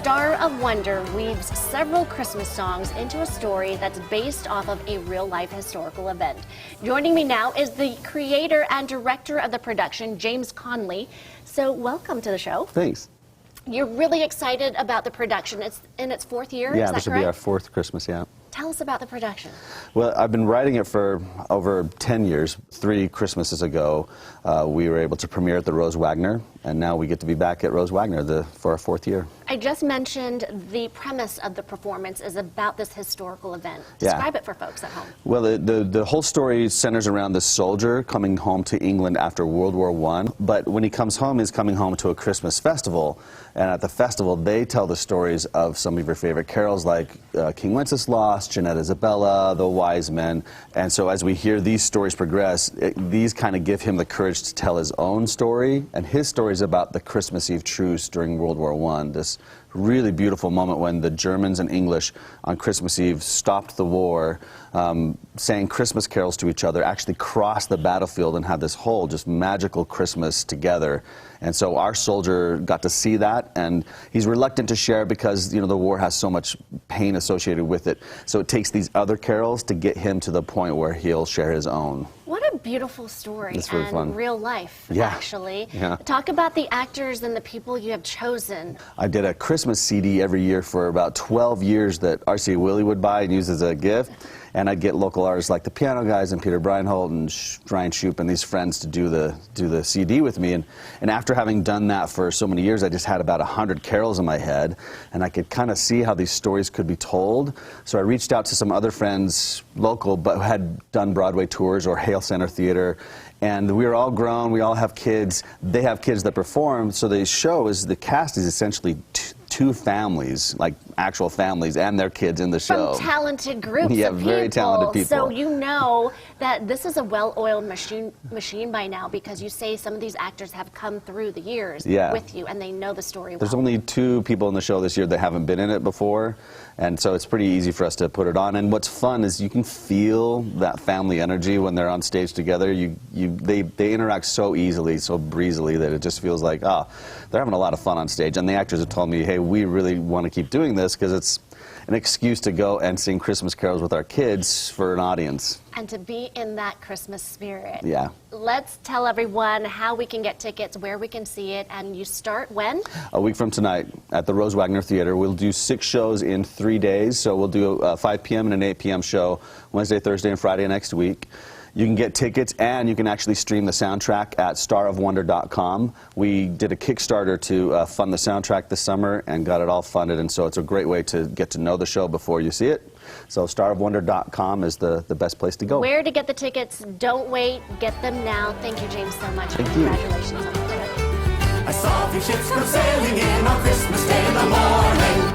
Star of Wonder weaves several Christmas songs into a story that's based off of a real-life historical event. Joining me now is the creator and director of the production, James Conley. So welcome to the show. Thanks. You're really excited about the production. It's in its fourth year, Yeah, is that this will correct? be our fourth Christmas, yeah. Tell us about the production. Well, I've been writing it for over 10 years. 3 Christmases ago, we were able to premiere at the Rose Wagner, and now we get to be back at Rose Wagner for our 4th year. I just mentioned the premise of the performance is about this historical event. Describe it for folks at home. Well, the whole story centers around this soldier coming home to England after World War I. But when he comes home, he's coming home to a Christmas festival. And at the festival, they tell the stories of some of your favorite carols like King Wenceslas, Jeanette Isabella, the Wise Men. And so as we hear these stories progress, these kind of give him the courage to tell his own story. And his story is about the Christmas Eve truce during World War I. This really beautiful moment when the Germans and English on Christmas Eve stopped the war, sang Christmas carols to each other, actually crossed the battlefield and had this whole just magical Christmas together. And so our soldier got to see that, and he's reluctant to share because, you know, the war has so much pain associated with it. So it takes these other carols to get him to the point where he'll share his own. What a beautiful story. It's really fun. Real life, Yeah. actually. Yeah. Talk about the actors and the people you have chosen. I did a Christmas CD every year for about 12 years that R.C. Willey would buy and use as a gift. And I'd get local artists like the Piano Guys and Peter Breinholt and Ryan Shoup and these friends to do the CD with me. And after having done that for so many years, I just had about 100 carols in my head, and I could kind of see how these stories could be told. So I reached out to some other friends, local, but who had done Broadway tours or Hale Center Theater. And we were all grown, we all have kids. They have kids that perform, so the show is, the cast is essentially two families, like actual families and their kids in the show. From talented groups yeah, of people. very talented people. So you know that this is a well-oiled machine by now, because you say some of these actors have come through the years with you and they know the story well. There's only 2 people in the show this year that haven't been in it before, and so it's pretty easy for us to put it on. And what's fun is you can feel that family energy when they're on stage together. They interact so easily, so breezily, that it just feels like, they're having a lot of fun on stage. And the actors have told me, hey, we really want to keep doing this because it's an excuse to go and sing Christmas carols with our kids for an audience. And to be in that Christmas spirit. Yeah. Let's tell everyone how we can get tickets, where we can see it, and you start when? A week from tonight at the Rose Wagner Theater. We'll do 6 shows in 3 days, so we'll do a 5 p.m. and an 8 p.m. show Wednesday, Thursday, and Friday next week. You can get tickets, and you can actually stream the soundtrack at starofwonder.com. We did a Kickstarter to fund the soundtrack this summer and got it all funded, and so it's a great way to get to know the show before you see it. So starofwonder.com is the best place to go. Where to get the tickets? Don't wait. Get them now. Thank you, James, so much. Thank you. Congratulations on the production. I saw 3 ships go sailing in on Christmas Day in the morning.